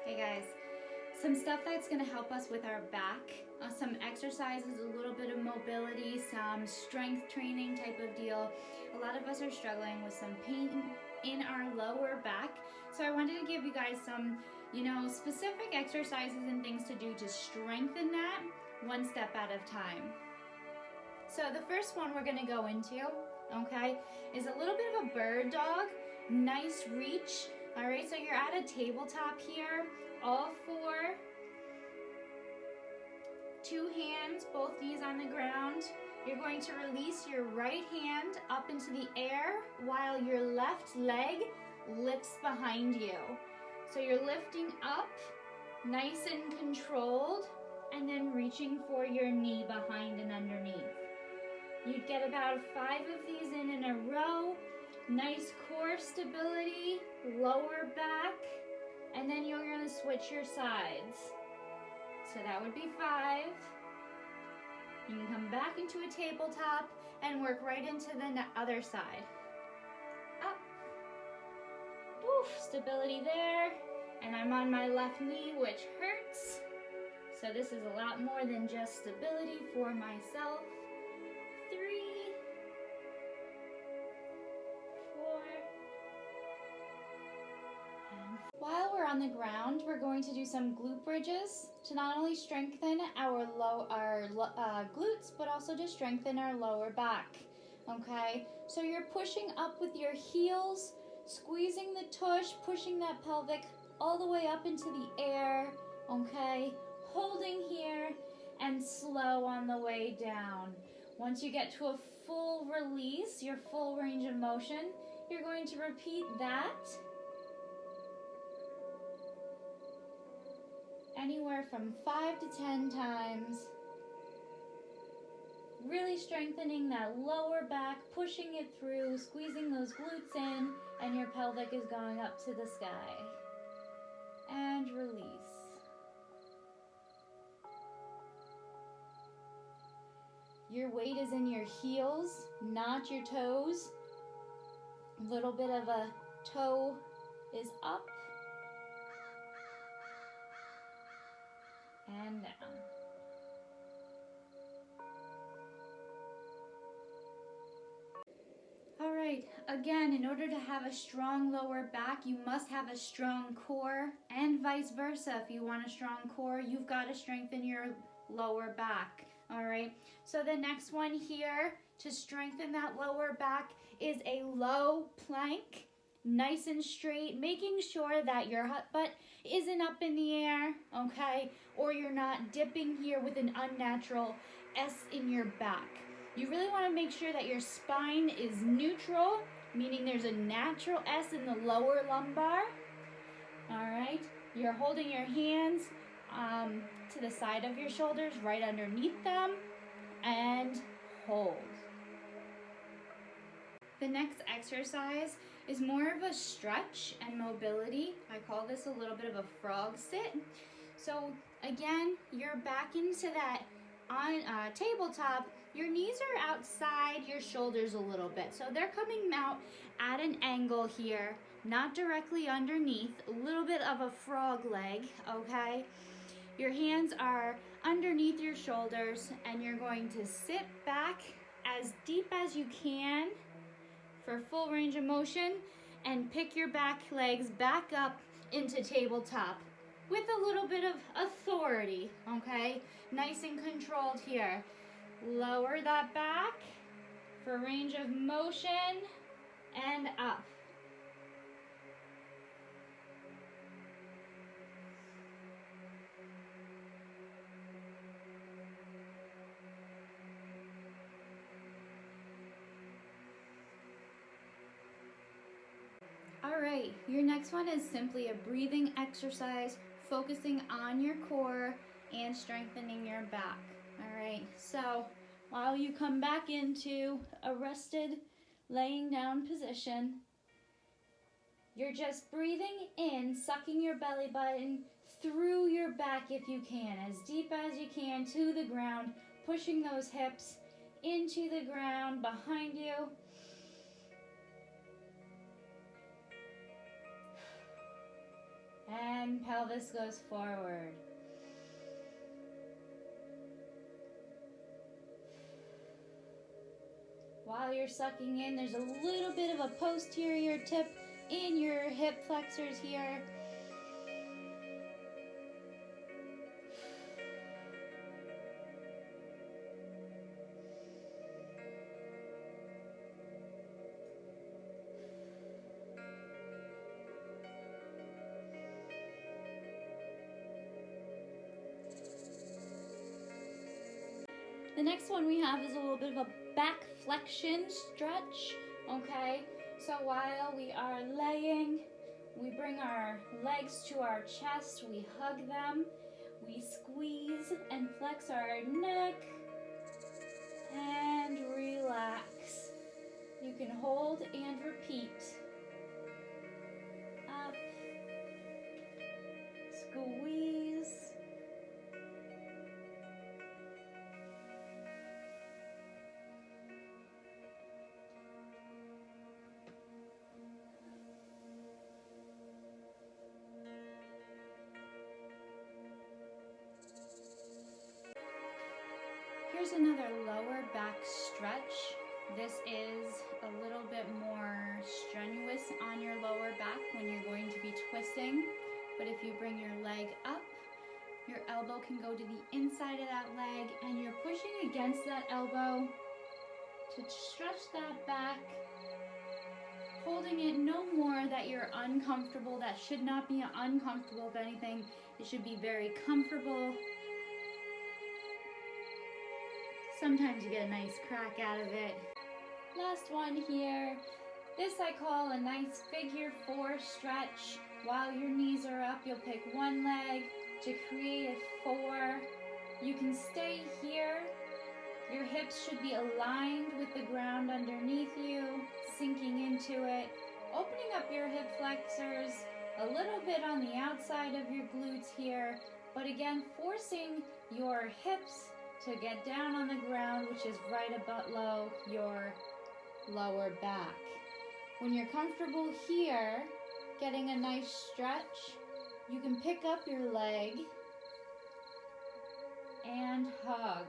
Hey guys, some stuff that's going to help us with our back, some exercises, a little bit of mobility, some strength training type of deal. A lot of us are struggling with some pain in our lower back, so I wanted to give you guys some, specific exercises and things to do to strengthen that one step at a time. So the first one we're going to go into, okay, is a little bit of a bird dog. Nice reach. All right, so you're at a tabletop here, all four, two hands, both knees on the ground. You're going to release your right hand up into the air while your left leg lifts behind you. So you're lifting up, nice and controlled, and then reaching for your knee behind and underneath. You'd get about 5 of these in a row. Nice core stability, lower back, and then you're going to switch your sides. So that would be 5. You can come back into a tabletop and work right into the other side. Up. Oof, stability there. And I'm on my left knee, which hurts. So this is a lot more than just stability for myself. 3, 4, and while we're on the ground, we're going to do some glute bridges to not only strengthen our glutes, but also to strengthen our lower back. Okay, so you're pushing up with your heels, squeezing the tush, pushing that pelvic all the way up into the air. Okay, holding here and slow on the way down. Once you get to a full release, your full range of motion, you're going to repeat that anywhere from 5 to 10 times. Really strengthening that lower back, pushing it through, squeezing those glutes in, and your pelvic is going up to the sky. And release. Your weight is in your heels, not your toes. A little bit of a toe is up and down. All right, again, in order to have a strong lower back, you must have a strong core, and vice versa. If you want a strong core, you've got to strengthen your lower back. All right, so the next one here to strengthen that lower back is a low plank, nice and straight, making sure that your butt isn't up in the air, okay, or you're not dipping here with an unnatural S in your back. You really want to make sure that your spine is neutral, meaning there's a natural S in the lower lumbar. All right, you're holding your hands to the side of your shoulders, right underneath them, and hold. The next exercise is more of a stretch and mobility. I call this a little bit of a frog sit. So again, you're back into that on tabletop. Your knees are outside your shoulders a little bit, so they're coming out at an angle here, not directly underneath, a little bit of a frog leg, okay? Your hands are underneath your shoulders, and you're going to sit back as deep as you can for full range of motion and pick your back legs back up into tabletop with a little bit of authority, okay? Nice and controlled here. Lower that back for range of motion and up. All right, your next one is simply a breathing exercise, focusing on your core and strengthening your back. All right, so while you come back into a rested laying down position, you're just breathing in, sucking your belly button through your back if you can, as deep as you can to the ground, pushing those hips into the ground behind you. And pelvic pelvis goes forward. While you're sucking in, there's a little bit of a posterior tip in your hip flexors here. The next one we have is a little bit of a back flexion stretch, okay? So while we are laying, we bring our legs to our chest, we hug them, we squeeze and flex our neck, and relax. You can hold and repeat. Up, squeeze, here's another lower back stretch. This is a little bit more strenuous on your lower back when you're going to be twisting. But if you bring your leg up, your elbow can go to the inside of that leg and you're pushing against that elbow to stretch that back, holding it no more that you're uncomfortable. That should not be uncomfortable. If anything, it should be very comfortable. Sometimes you get a nice crack out of it. Last one here. This I call a nice figure 4 stretch. While your knees are up, you'll pick one leg to create a 4. You can stay here. Your hips should be aligned with the ground underneath you, sinking into it. Opening up your hip flexors a little bit on the outside of your glutes here, but again, forcing your hips to get down on the ground, which is right below your lower back. When you're comfortable here, getting a nice stretch, you can pick up your leg and hug.